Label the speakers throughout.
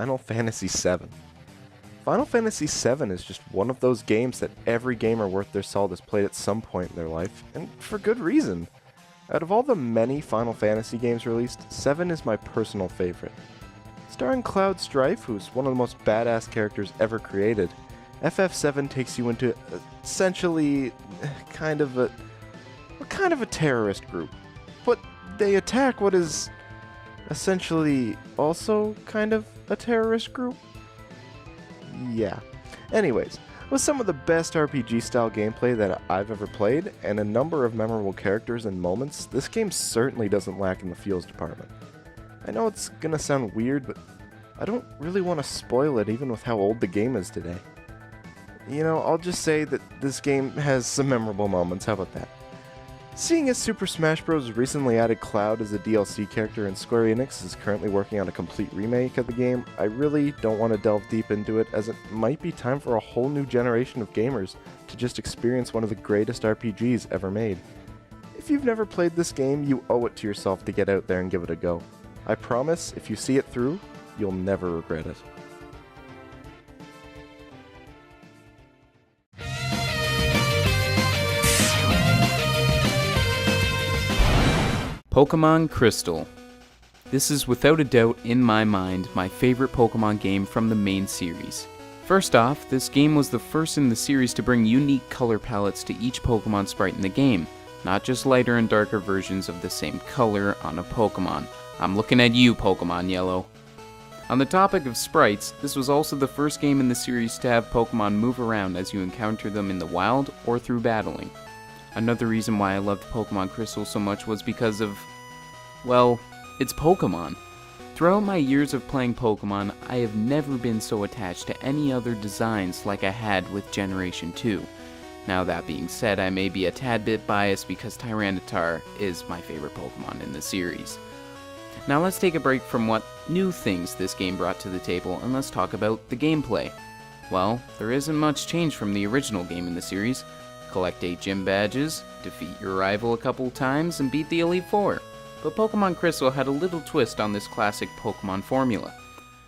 Speaker 1: Final Fantasy VII. Final Fantasy VII is just one of those games that every gamer worth their salt has played at some point in their life, and for good reason. Out of all the many Final Fantasy games released, 7 is my personal favorite. Starring Cloud Strife, who's one of the most badass characters ever created, FF7 takes you into essentially kind of a terrorist group. But they attack what is essentially also kind of a terrorist group? Yeah. Anyways, with some of the best RPG-style gameplay that I've ever played, and a number of memorable characters and moments, this game certainly doesn't lack in the feels department. I know it's gonna sound weird, but I don't really want to spoil it even with how old the game is today. You know, I'll just say that this game has some memorable moments, how about that? Seeing as Super Smash Bros. Recently added Cloud as a DLC character and Square Enix is currently working on a complete remake of the game, I really don't want to delve deep into it, as it might be time for a whole new generation of gamers to just experience one of the greatest RPGs ever made. If you've never played this game, you owe it to yourself to get out there and give it a go. I promise, if you see it through, you'll never regret it.
Speaker 2: Pokemon Crystal. This is without a doubt, in my mind, my favorite Pokemon game from the main series. First off, this game was the first in the series to bring unique color palettes to each Pokemon sprite in the game, not just lighter and darker versions of the same color on a Pokemon. I'm looking at you, Pokemon Yellow. On the topic of sprites, this was also the first game in the series to have Pokemon move around as you encounter them in the wild or through battling. Another reason why I loved Pokemon Crystal so much was because of, well, it's Pokemon. Throughout my years of playing Pokemon, I have never been so attached to any other designs like I had with Generation 2. Now that being said, I may be a tad bit biased because Tyranitar is my favorite Pokemon in the series. Now let's take a break from what new things this game brought to the table and let's talk about the gameplay. Well, there isn't much change from the original game in the series. Collect 8 gym badges, defeat your rival a couple times, and beat the Elite Four. But Pokemon Crystal had a little twist on this classic Pokemon formula.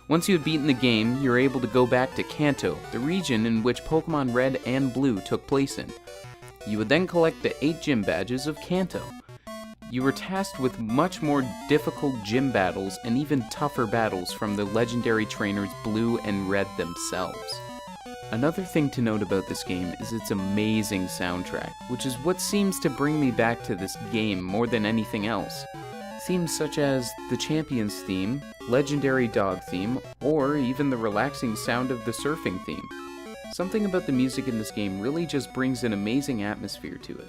Speaker 2: Once you had beaten the game, you were able to go back to Kanto, the region in which Pokemon Red and Blue took place in. You would then collect the 8 gym badges of Kanto. You were tasked with much more difficult gym battles and even tougher battles from the legendary trainers Blue and Red themselves. Another thing to note about this game is its amazing soundtrack, which is what seems to bring me back to this game more than anything else. Themes such as the Champions theme, Legendary Dog theme, or even the relaxing sound of the surfing theme. Something about the music in this game really just brings an amazing atmosphere to it.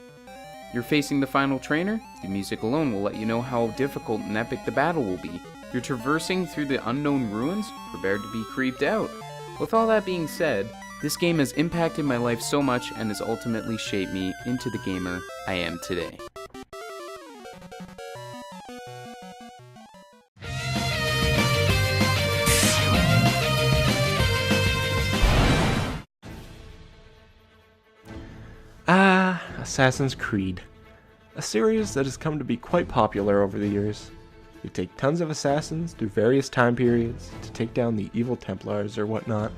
Speaker 2: You're facing the final trainer? The music alone will let you know how difficult and epic the battle will be. You're traversing through the unknown ruins? Prepare to be creeped out. With all that being said, this game has impacted my life so much and has ultimately shaped me into the gamer I am today.
Speaker 1: Assassin's Creed. A series that has come to be quite popular over the years. You take tons of assassins through various time periods to take down the evil Templars or whatnot.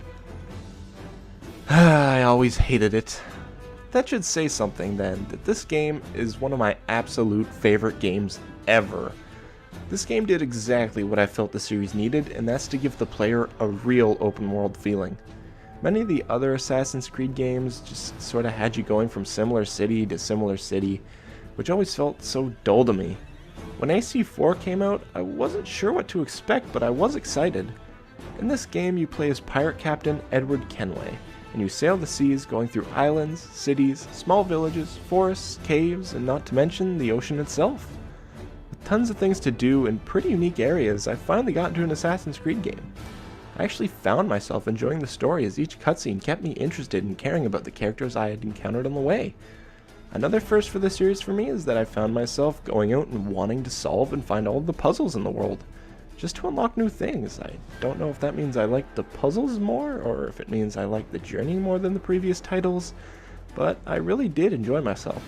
Speaker 1: I always hated it. That should say something then, that this game is one of my absolute favorite games ever. This game did exactly what I felt the series needed, and that's to give the player a real open world feeling. Many of the other Assassin's Creed games just sort of had you going from similar city to similar city, which always felt so dull to me. When AC4 came out, I wasn't sure what to expect, but I was excited. In this game, you play as pirate captain Edward Kenway, and you sail the seas going through islands, cities, small villages, forests, caves, and not to mention the ocean itself. With tons of things to do in pretty unique areas, I finally got into an Assassin's Creed game. I actually found myself enjoying the story as each cutscene kept me interested in caring about the characters I had encountered on the way. Another first for the series for me is that I found myself going out and wanting to solve and find all of the puzzles in the world, just to unlock new things. I don't know if that means I like the puzzles more, or if it means I like the journey more than the previous titles, but I really did enjoy myself.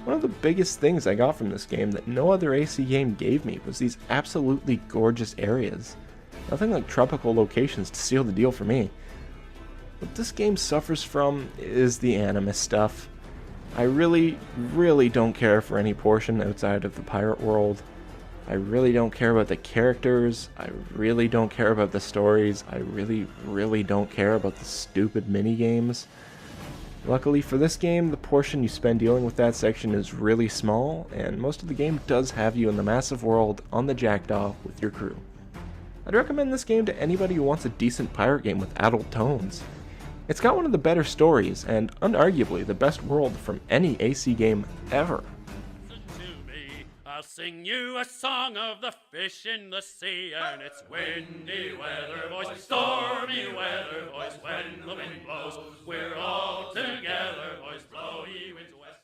Speaker 1: One of the biggest things I got from this game that no other AC game gave me was these absolutely gorgeous areas. Nothing like tropical locations to seal the deal for me. What this game suffers from is the anime stuff. I really don't care for any portion outside of the pirate world. I really don't care about the characters. I really don't care about the stories. I really don't care about the stupid mini-games. Luckily for this game, the portion you spend dealing with that section is really small, and most of the game does have you in the massive world on the Jackdaw with your crew. I'd recommend this game to anybody who wants a decent pirate game with adult tones. It's got one of the better stories, and unarguably the best world from any AC game ever.
Speaker 3: I'll sing you a song of the fish in the sea, and it's windy weather, boys, stormy weather, boys, when the wind blows, we're all together, boys, blow ye winds west.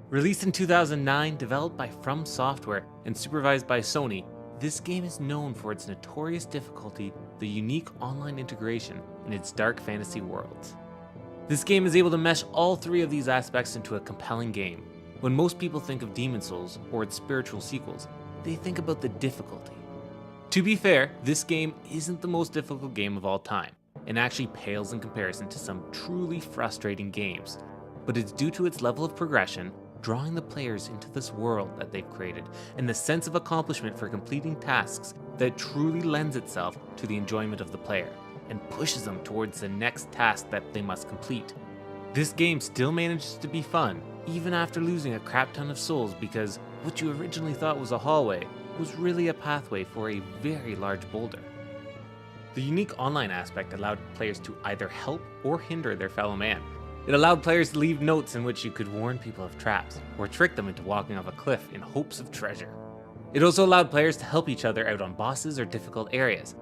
Speaker 4: Released in 2009, developed by From Software and supervised by Sony, this game is known for its notorious difficulty, the unique online integration, and its dark fantasy worlds. This game is able to mesh all three of these aspects into a compelling game. When most people think of Demon's Souls or its spiritual sequels, they think about the difficulty. To be fair, this game isn't the most difficult game of all time, and actually pales in comparison to some truly frustrating games. But it's due to its level of progression, drawing the players into this world that they've created, and the sense of accomplishment for completing tasks that truly lends itself to the enjoyment of the player, and pushes them towards the next task that they must complete. This game still manages to be fun, even after losing a crap ton of souls, because what you originally thought was a hallway was really a pathway for a very large boulder. The unique online aspect allowed players to either help or hinder their fellow man. It allowed players to leave notes in which you could warn people of traps, or trick them into walking off a cliff in hopes of treasure. It also allowed players to help each other out on bosses or difficult areas,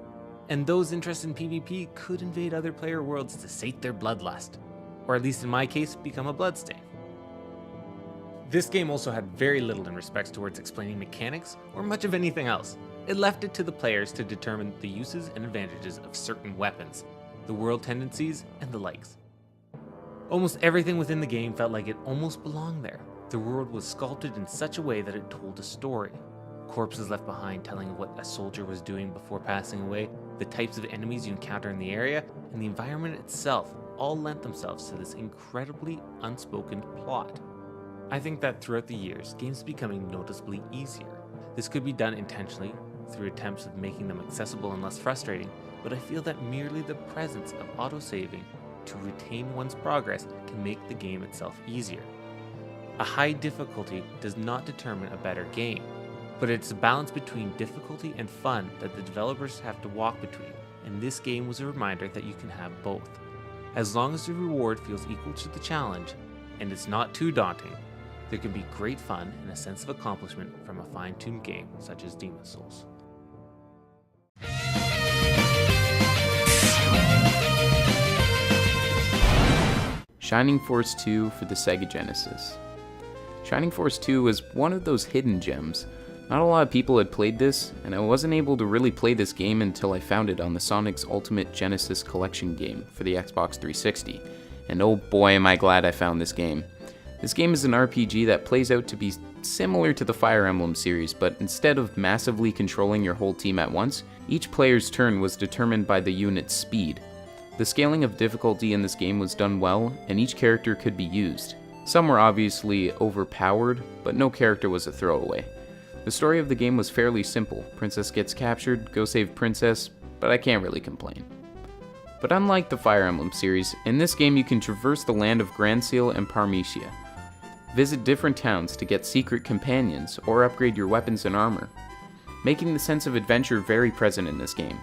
Speaker 4: and those interested in PvP could invade other player worlds to sate their bloodlust, or at least in my case, become a bloodstain. This game also had very little in respects towards explaining mechanics or much of anything else. It left it to the players to determine the uses and advantages of certain weapons, the world tendencies, and the likes. Almost everything within the game felt like it almost belonged there. The world was sculpted in such a way that it told a story. Corpses left behind telling what a soldier was doing before passing away, the types of enemies you encounter in the area, and the environment itself all lent themselves to this incredibly unspoken plot. I think that throughout the years, games are becoming noticeably easier. This could be done intentionally, through attempts of making them accessible and less frustrating, but I feel that merely the presence of autosaving to retain one's progress can make the game itself easier. A high difficulty does not determine a better game, but it's a balance between difficulty and fun that the developers have to walk between, and this game was a reminder that you can have both. As long as the reward feels equal to the challenge, and it's not too daunting, there can be great fun and a sense of accomplishment from a fine-tuned game such as Demon's Souls.
Speaker 2: Shining Force 2 for the Sega Genesis. Shining Force 2 was one of those hidden gems. Not a lot of people had played this, and I wasn't able to really play this game until I found it on the Sonic's Ultimate Genesis Collection game for the Xbox 360, and oh boy am I glad I found this game. This game is an RPG that plays out to be similar to the Fire Emblem series, but instead of massively controlling your whole team at once, each player's turn was determined by the unit's speed. The scaling of difficulty in this game was done well, and each character could be used. Some were obviously overpowered, but no character was a throwaway. The story of the game was fairly simple. Princess gets captured, go save Princess, but I can't really complain. But unlike the Fire Emblem series, in this game you can traverse the land of Grand Seal and Parmesia. Visit different towns to get secret companions or upgrade your weapons and armor, making the sense of adventure very present in this game.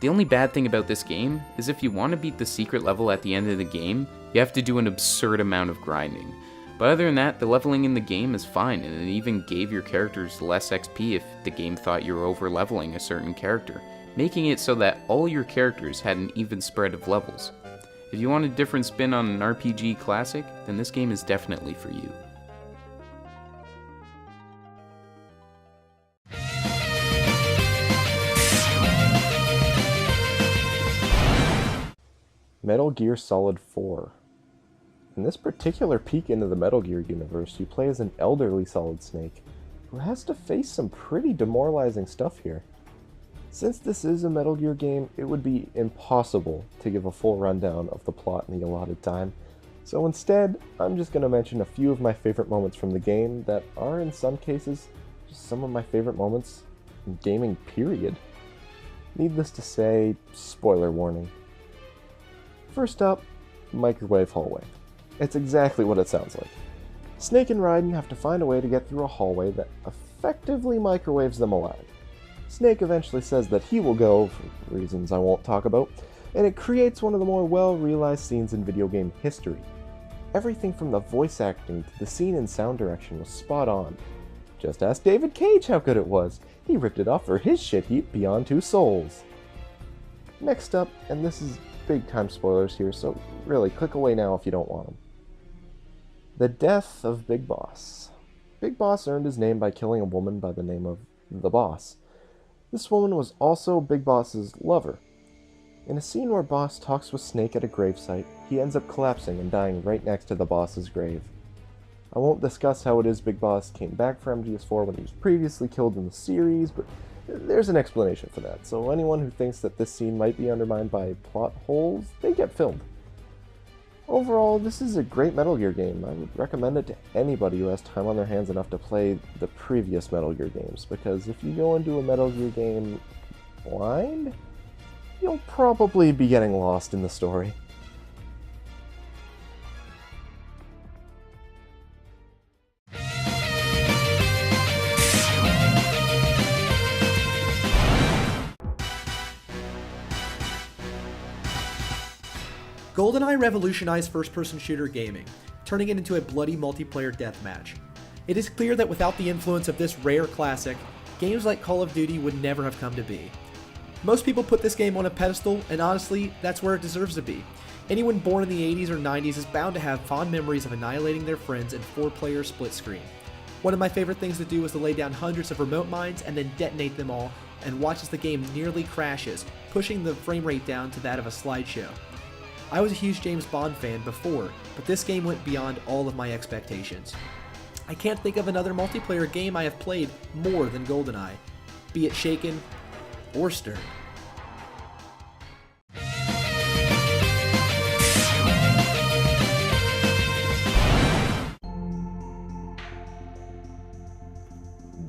Speaker 2: The only bad thing about this game is if you want to beat the secret level at the end of the game, you have to do an absurd amount of grinding. But other than that, the leveling in the game is fine, and it even gave your characters less XP if the game thought you were over leveling a certain character, making it so that all your characters had an even spread of levels. If you want a different spin on an RPG classic, then this game is definitely for you.
Speaker 1: Metal Gear Solid 4. In this particular peek into the Metal Gear universe, you play as an elderly Solid Snake, who has to face some pretty demoralizing stuff here. Since this is a Metal Gear game, it would be impossible to give a full rundown of the plot in the allotted time, so instead, I'm just going to mention a few of my favorite moments from the game that are, in some cases, just some of my favorite moments in gaming, period. Needless to say, spoiler warning. First up, microwave hallway. It's exactly what it sounds like. Snake and Raiden have to find a way to get through a hallway that effectively microwaves them alive. Snake eventually says that he will go, for reasons I won't talk about, and it creates one of the more well-realized scenes in video game history. Everything from the voice acting to the scene and sound direction was spot on. Just ask David Cage how good it was. He ripped it off for his shit heap Beyond Two Souls. Next up, and this is big time spoilers here, so really click away now if you don't want them. The death of Big Boss. Big Boss earned his name by killing a woman by the name of the Boss. This woman was also Big Boss's lover. In a scene where Boss talks with Snake at a gravesite, he ends up collapsing and dying right next to the Boss's grave. I won't discuss how it is Big Boss came back for MGS4 when he was previously killed in the series, but there's an explanation for that, so anyone who thinks that this scene might be undermined by plot holes, they get filmed. Overall, this is a great Metal Gear game. I would recommend it to anybody who has time on their hands enough to play the previous Metal Gear games, because if you go into a Metal Gear game blind, you'll probably be getting lost in the story.
Speaker 5: Goldeneye revolutionized first-person shooter gaming, turning it into a bloody multiplayer deathmatch. It is clear that without the influence of this rare classic, games like Call of Duty would never have come to be. Most people put this game on a pedestal, and honestly, that's where it deserves to be. Anyone born in the 80s or 90s is bound to have fond memories of annihilating their friends in 4-player split screen. One of my favorite things to do was to lay down hundreds of remote mines and then detonate them all, and watch as the game nearly crashes, pushing the frame rate down to that of a slideshow. I was a huge James Bond fan before, but this game went beyond all of my expectations. I can't think of another multiplayer game I have played more than Goldeneye, be it shaken or stirred.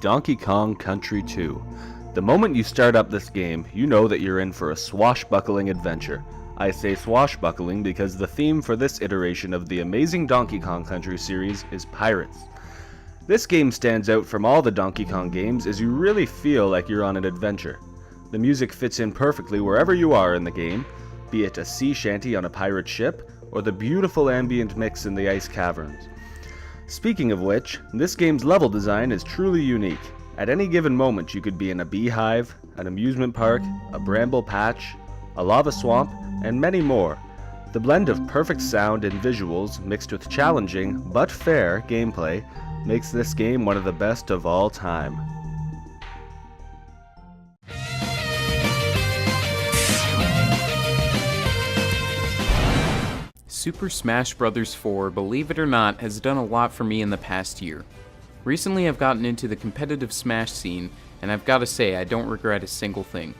Speaker 6: Donkey Kong Country 2. The moment you start up this game, you know that you're in for a swashbuckling adventure. I say swashbuckling because the theme for this iteration of the amazing Donkey Kong Country series is pirates. This game stands out from all the Donkey Kong games as you really feel like you're on an adventure. The music fits in perfectly wherever you are in the game, be it a sea shanty on a pirate ship, or the beautiful ambient mix in the ice caverns. Speaking of which, this game's level design is truly unique. At any given moment you could be in a beehive, an amusement park, a bramble patch, a lava swamp, and many more. The blend of perfect sound and visuals mixed with challenging, but fair, gameplay makes this game one of the best of all time.
Speaker 2: Super Smash Bros. 4, believe it or not, has done a lot for me in the past year. Recently I've gotten into the competitive Smash scene, and I've gotta say I don't regret a single thing.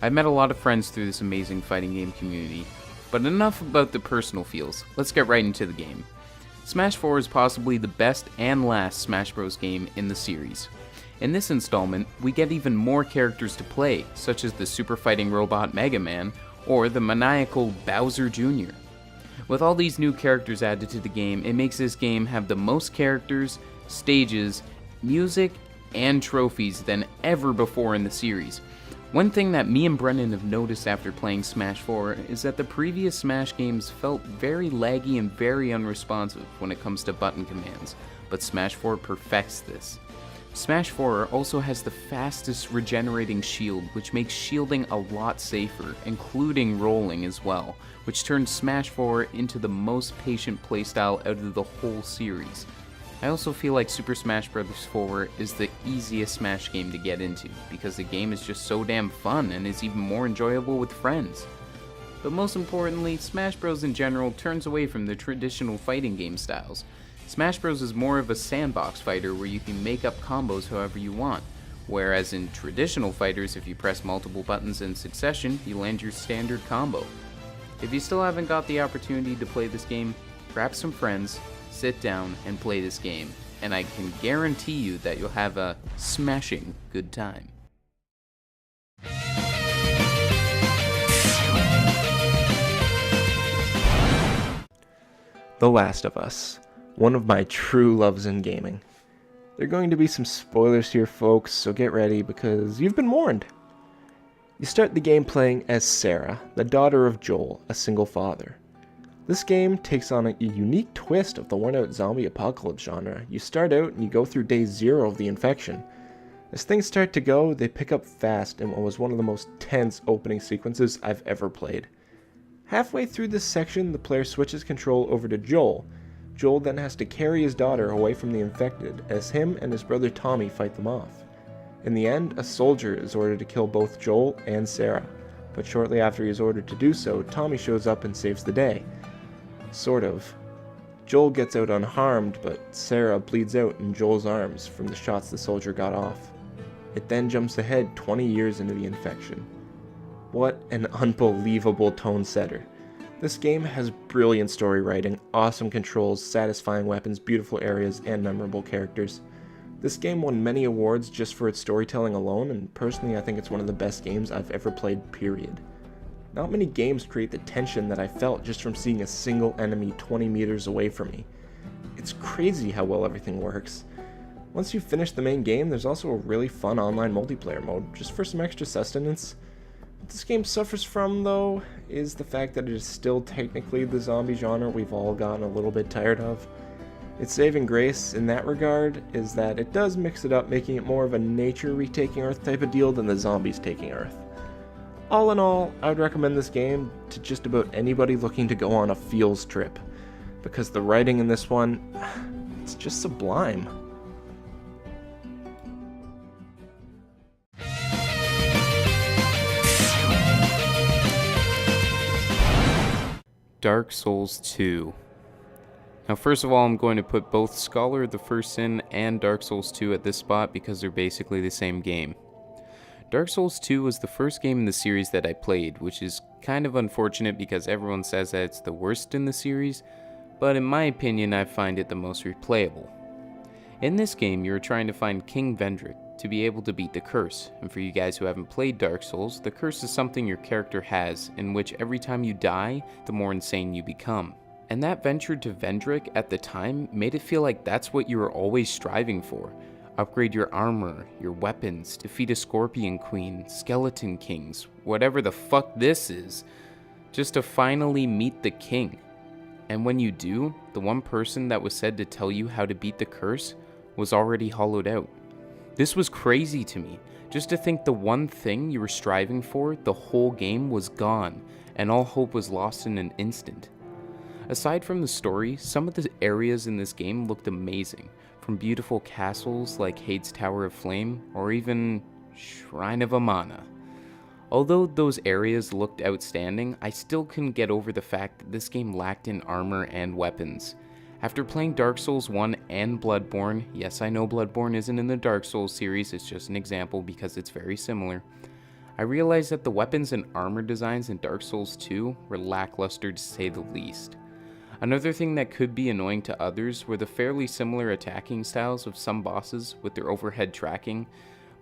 Speaker 2: I've met a lot of friends through this amazing fighting game community, but enough about the personal feels, let's get right into the game. Smash 4 is possibly the best and last Smash Bros. Game in the series. In this installment, we get even more characters to play, such as the super fighting robot Mega Man, or the maniacal Bowser Jr. With all these new characters added to the game, it makes this game have the most characters, stages, music, and trophies than ever before in the series. One thing that me and Brennan have noticed after playing Smash 4 is that the previous Smash games felt very laggy and very unresponsive when it comes to button commands, but Smash 4 perfects this. Smash 4 also has the fastest regenerating shield, which makes shielding a lot safer, including rolling as well, which turns Smash 4 into the most patient playstyle out of the whole series. I also feel like Super Smash Bros. 4 is the easiest Smash game to get into, because the game is just so damn fun and is even more enjoyable with friends. but most importantly, Smash Bros. In general turns away from the traditional fighting game styles. Smash Bros. Is more of a sandbox fighter where you can make up combos however you want, whereas in traditional fighters, if you press multiple buttons in succession, you land your standard combo. If you still haven't got the opportunity to play this game, grab some friends, sit down, and play this game, and I can guarantee you that you'll have a smashing good time.
Speaker 1: The Last of Us, one of my true loves in gaming. There are going to be some spoilers here, folks, so get ready because you've been warned. You start the game playing as Sarah, the daughter of Joel, a single father. This game takes on a unique twist of the worn-out zombie apocalypse genre. You start out and you go through day 0 of the infection. As things start to go, they pick up fast in what was one of the most tense opening sequences I've ever played. Halfway through this section, the player switches control over to Joel. Joel then has to carry his daughter away from the infected, as him and his brother Tommy fight them off. In the end, a soldier is ordered to kill both Joel and Sarah, but shortly after he is ordered to do so, Tommy shows up and saves the day. Sort of. Joel gets out unharmed, but Sarah bleeds out in Joel's arms from the shots the soldier got off. It then jumps ahead 20 years into the infection. What an unbelievable tone setter. This game has brilliant story writing, awesome controls, satisfying weapons, beautiful areas, and memorable characters. This game won many awards just for its storytelling alone, and personally I think it's one of the best games I've ever played, period. Not many games create the tension that I felt just from seeing a single enemy 20 meters away from me. It's crazy how well everything works. Once you finish the main game, there's also a really fun online multiplayer mode, just for some extra sustenance. What this game suffers from, though, is the fact that it is still technically the zombie genre we've all gotten a little bit tired of. Its saving grace in that regard is that it does mix it up, making it more of a nature retaking Earth type of deal than the zombies taking Earth. All in all, I would recommend this game to just about anybody looking to go on a feels trip, because the writing in this one, it's just sublime.
Speaker 2: Dark Souls 2. Now first of all, I'm going to put both Scholar of the First Sin and Dark Souls 2 at this spot because they're basically the same game. Dark Souls 2 was the first game in the series that I played, which is kind of unfortunate because everyone says that it's the worst in the series, but in my opinion I find it the most replayable. In this game, you're trying to find King Vendrick to be able to beat the curse, and for you guys who haven't played Dark Souls, the curse is something your character has, in which every time you die, the more insane you become. And that venture to Vendrick at the time made it feel like that's what you were always striving for. Upgrade your armor, your weapons, defeat a Scorpion Queen, Skeleton Kings, whatever the fuck this is, just to finally meet the king. And when you do, the one person that was said to tell you how to beat the curse was already hollowed out. This was crazy to me, just to think the one thing you were striving for the whole game was gone, and all hope was lost in an instant. Aside from the story, some of the areas in this game looked amazing, from beautiful castles like Hades Tower of Flame, or even Shrine of Amana. Although those areas looked outstanding, I still couldn't get over the fact that this game lacked in armor and weapons. After playing Dark Souls 1 and Bloodborne, yes I know Bloodborne isn't in the Dark Souls series, it's just an example because it's very similar, I realized that the weapons and armor designs in Dark Souls 2 were lackluster to say the least. Another thing that could be annoying to others were the fairly similar attacking styles of some bosses with their overhead tracking,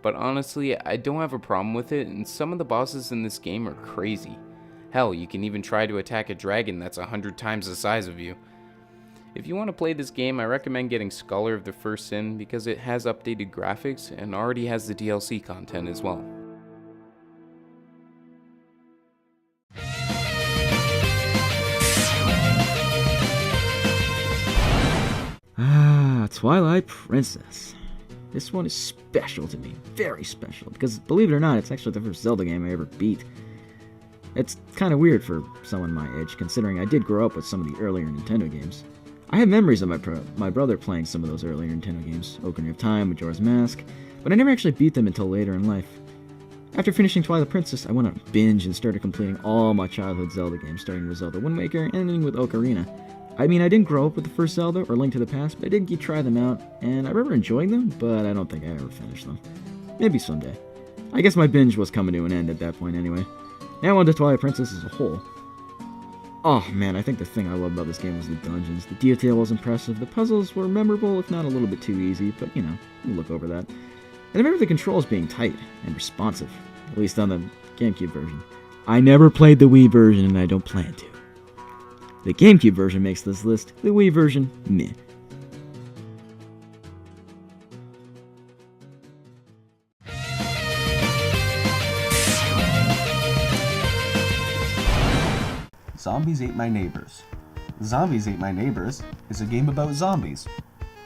Speaker 2: but honestly I don't have a problem with it, and some of the bosses in this game are crazy. Hell, you can even try to attack a dragon that's 100 times the size of you. If you want to play this game, I recommend getting Scholar of the First Sin because it has updated graphics and already has the DLC content as well.
Speaker 7: Twilight Princess. This one is special to me, very special, because believe it or not, it's actually the first Zelda game I ever beat. It's kind of weird for someone my age, considering I did grow up with some of the earlier Nintendo games. I have memories of my brother playing some of those earlier Nintendo games, Ocarina of Time, Majora's Mask, but I never actually beat them until later in life. After finishing Twilight Princess, I went on a binge and started completing all my childhood Zelda games, starting with Zelda Wind Waker and ending with Ocarina. I mean, I didn't grow up with the first Zelda or Link to the Past, but I did try them out, and I remember enjoying them, but I don't think I ever finished them. Maybe someday. I guess my binge was coming to an end at that point anyway. Now on to Twilight Princess as a whole. Oh man, I think the thing I loved about this game was the dungeons. The detail was impressive, the puzzles were memorable, if not a little bit too easy, but you know, we'll look over that. And I remember the controls being tight and responsive, at least on the GameCube version. I never played the Wii version, and I don't plan to. The GameCube version makes this list, the Wii version, meh.
Speaker 6: Zombies Ate My Neighbors. Zombies Ate My Neighbors is a game about zombies.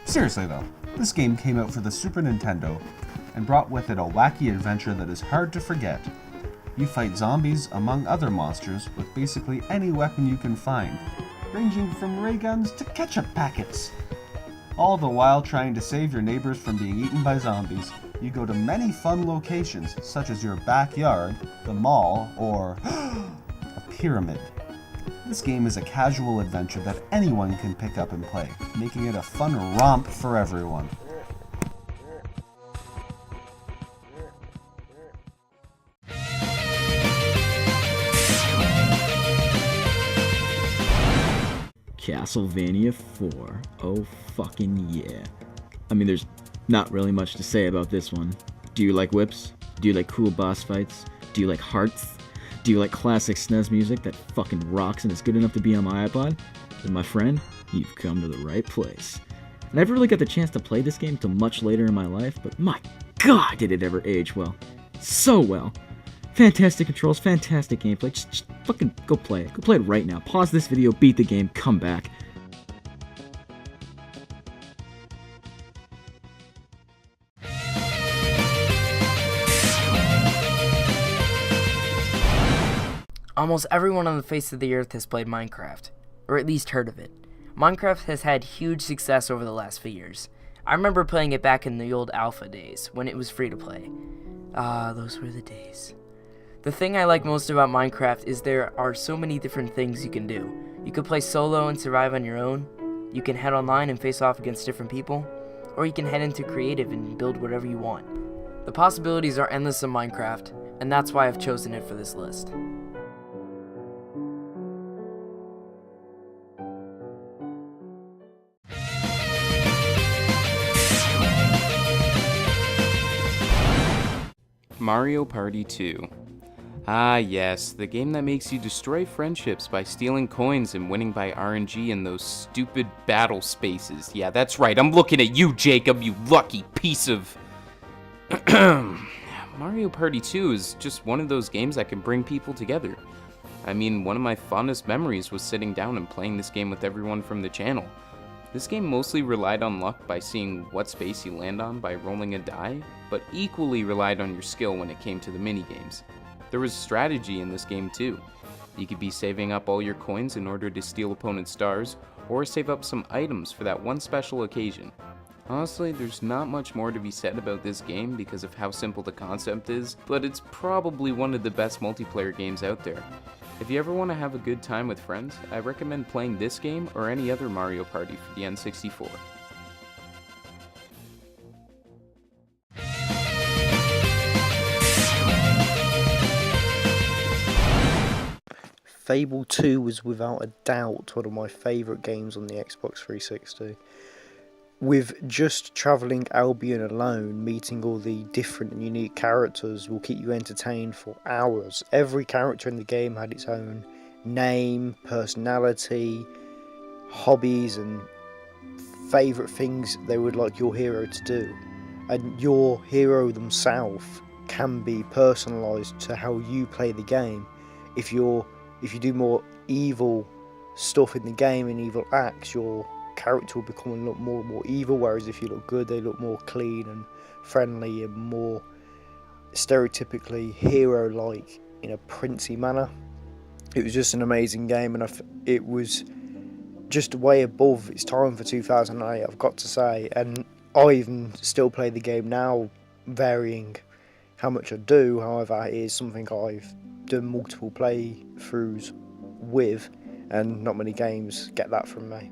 Speaker 6: Seriously though, this game came out for the Super Nintendo and brought with it a wacky adventure that is hard to forget. You fight zombies among other monsters with basically any weapon you can find, ranging from ray guns to ketchup packets. All the while trying to save your neighbors from being eaten by zombies. You go to many fun locations such as your backyard, the mall, or a pyramid. This game is a casual adventure that anyone can pick up and play, making it a fun romp for everyone.
Speaker 7: Castlevania 4. Oh fucking yeah. I mean, there's not really much to say about this one. Do you like whips? Do you like cool boss fights? Do you like hearts? Do you like classic SNES music that fucking rocks and is good enough to be on my iPod? Then my friend, you've come to the right place. I never really got the chance to play this game till much later in my life, but my god did it ever age well. So well. Fantastic controls, fantastic gameplay, just fucking go play it. Go play it right now. Pause this video, beat the game, come back.
Speaker 8: Almost everyone on the face of the earth has played Minecraft, or at least heard of it. Minecraft has had huge success over the last few years. I remember playing it back in the old alpha days, when it was free to play. Ah, those were the days. The thing I like most about Minecraft is there are so many different things you can do. You can play solo and survive on your own, you can head online and face off against different people, or you can head into creative and build whatever you want. The possibilities are endless in Minecraft, and that's why I've chosen it for this list.
Speaker 2: Mario Party 2. Ah yes, the game that makes you destroy friendships by stealing coins and winning by RNG in those stupid battle spaces. Yeah, that's right, I'm looking at you, Jacob, you lucky piece of... Mario Party 2 is just one of those games that can bring people together. I mean, one of my fondest memories was sitting down and playing this game with everyone from the channel. This game mostly relied on luck by seeing what space you land on by rolling a die, but equally relied on your skill when it came to the minigames. There was strategy in this game too. You could be saving up all your coins in order to steal opponents' stars, or save up some items for that one special occasion. Honestly, there's not much more to be said about this game because of how simple the concept is, but it's probably one of the best multiplayer games out there. If you ever want to have a good time with friends, I recommend playing this game or any other Mario Party for the N64.
Speaker 9: Fable II was without a doubt one of my favourite games on the Xbox 360. With just travelling Albion alone, meeting all the different and unique characters will keep you entertained for hours. Every character in the game had its own name, personality, hobbies and favourite things they would like your hero to do. And your hero themselves can be personalised to how you play the game. If you do more evil stuff in the game and evil acts, your character will become a lot more and more evil, whereas if you look good, they look more clean and friendly and more stereotypically hero-like in a princey manner. It was just an amazing game, and it was just way above its time for 2008, I've got to say, and I even still play the game now, varying how much I do, however, it is something I've done multiple playthroughs with, and not many games get that from me.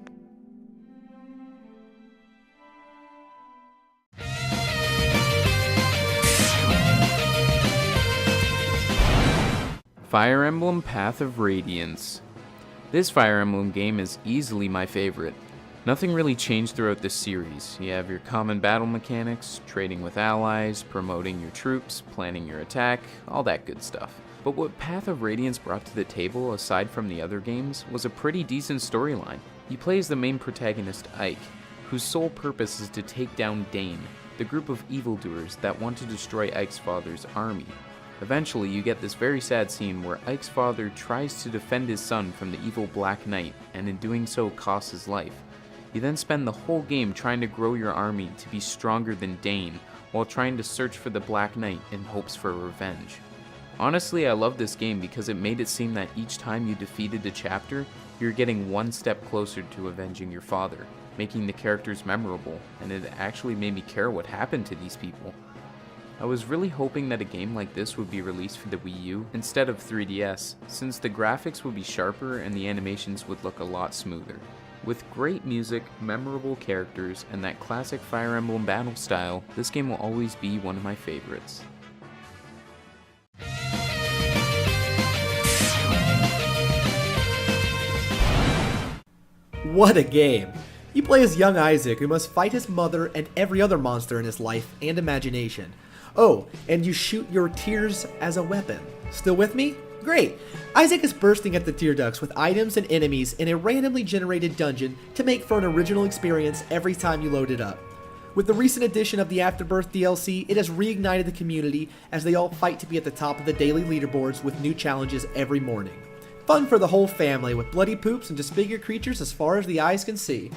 Speaker 2: Fire Emblem Path of Radiance. This Fire Emblem game is easily my favorite. Nothing really changed throughout this series. You have your common battle mechanics, trading with allies, promoting your troops, planning your attack, all that good stuff. But what Path of Radiance brought to the table, aside from the other games, was a pretty decent storyline. You play as the main protagonist, Ike, whose sole purpose is to take down Dane, the group of evildoers that want to destroy Ike's father's army. Eventually, you get this very sad scene where Ike's father tries to defend his son from the evil Black Knight, and in doing so costs his life. You then spend the whole game trying to grow your army to be stronger than Dane, while trying to search for the Black Knight in hopes for revenge. Honestly, I love this game because it made it seem that each time you defeated a chapter, you're getting one step closer to avenging your father, making the characters memorable, and it actually made me care what happened to these people. I was really hoping that a game like this would be released for the Wii U instead of 3DS, since the graphics would be sharper and the animations would look a lot smoother. With great music, memorable characters, and that classic Fire Emblem battle style, this game will always be one of my favorites.
Speaker 5: What a game! You play as young Isaac, who must fight his mother and every other monster in his life and imagination. Oh, and you shoot your tears as a weapon. Still with me? Great! Isaac is bursting at the tear ducts with items and enemies in a randomly generated dungeon to make for an original experience every time you load it up. With the recent addition of the Afterbirth DLC, it has reignited the community as they all fight to be at the top of the daily leaderboards with new challenges every morning. Fun for the whole family with bloody poops and disfigured creatures as far as the eyes can see.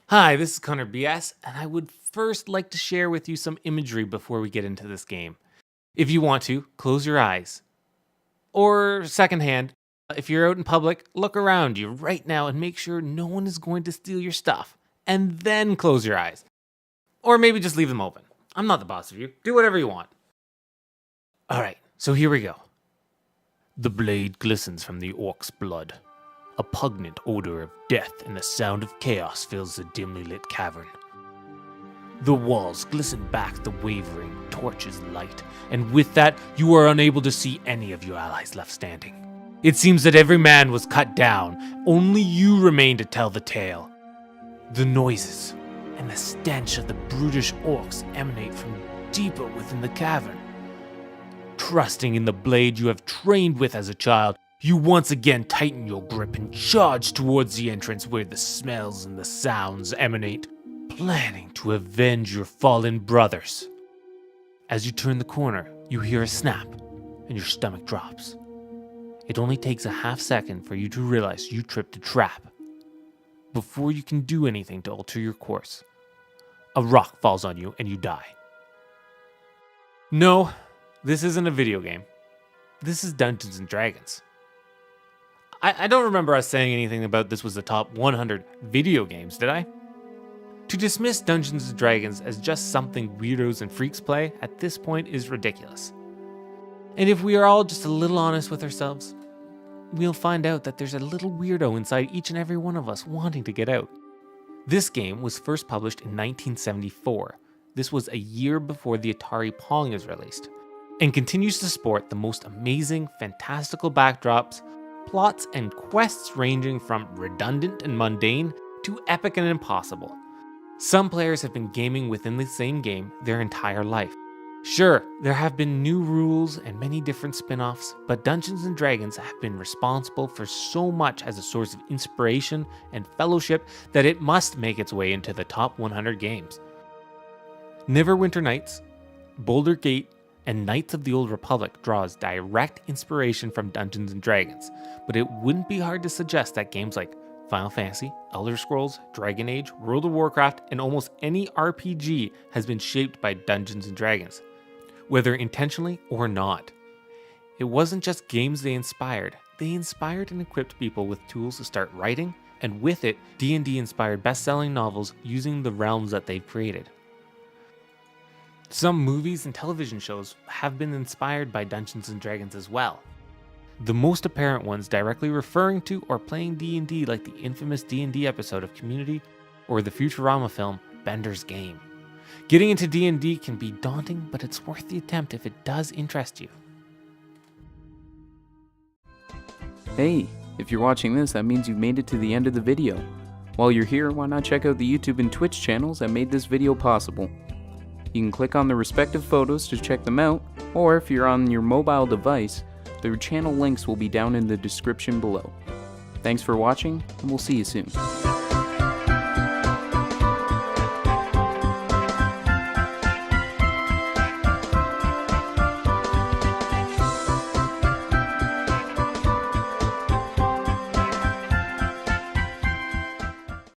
Speaker 4: Hi, this is Connorbs, and I would first like to share with you some imagery before we get into this game. If you want to, close your eyes. Or secondhand, if you're out in public, look around you right now and make sure no one is going to steal your stuff, and then close your eyes. Or maybe just leave them open. I'm not the boss of you. Do whatever you want. Alright, so here we go. The blade glistens from the orc's blood. A pungent odor of death and the sound of chaos fills the dimly lit cavern. The walls glisten back the wavering torch's light, and with that, you are unable to see any of your allies left standing. It seems that every man was cut down, only you remain to tell the tale. The noises and the stench of the brutish orcs emanate from deeper within the cavern. Trusting in the blade you have trained with as a child, you once again tighten your grip and charge towards the entrance where the smells and the sounds emanate, planning to avenge your fallen brothers. As you turn the corner, you hear a snap, and your stomach drops. It only takes a half second for you to realize you tripped a trap. Before you can do anything to alter your course, a rock falls on you and you die. No, this isn't a video game. This is Dungeons & Dragons. I don't remember us saying anything about this was the top 100 video games, did I? To dismiss Dungeons & Dragons as just something weirdos and freaks play at this point is ridiculous. And if we are all just a little honest with ourselves, we'll find out that there's a little weirdo inside each and every one of us wanting to get out. This game was first published in 1974. This was a year before the Atari Pong is released, and continues to sport the most amazing, fantastical backdrops, plots and quests ranging from redundant and mundane to epic and impossible. Some players have been gaming within the same game their entire life. Sure, there have been new rules and many different spin-offs, but Dungeons & Dragons have been responsible for so much as a source of inspiration and fellowship that it must make its way into the top 100 games. Neverwinter Nights, Boulder Gate, and Knights of the Old Republic draws direct inspiration from Dungeons & Dragons, but it wouldn't be hard to suggest that games like Final Fantasy, Elder Scrolls, Dragon Age, World of Warcraft, and almost any RPG has been shaped by Dungeons & Dragons. whether intentionally or not. It wasn't just games they inspired and equipped people with tools to start writing, and with it, D&D inspired best-selling novels using the realms that they've created. Some movies and television shows have been inspired by Dungeons & Dragons as well. The most apparent ones directly referring to or playing D&D, like the infamous D&D episode of Community or the Futurama film Bender's Game. Getting into D&D can be daunting, but it's worth the attempt if it does interest you.
Speaker 2: Hey, if you're watching this, that means you've made it to the end of the video. While you're here, why not check out the YouTube and Twitch channels that made this video possible? You can click on the respective photos to check them out, or if you're on your mobile device, their channel links will be down in the description below. Thanks for watching, and we'll see you soon.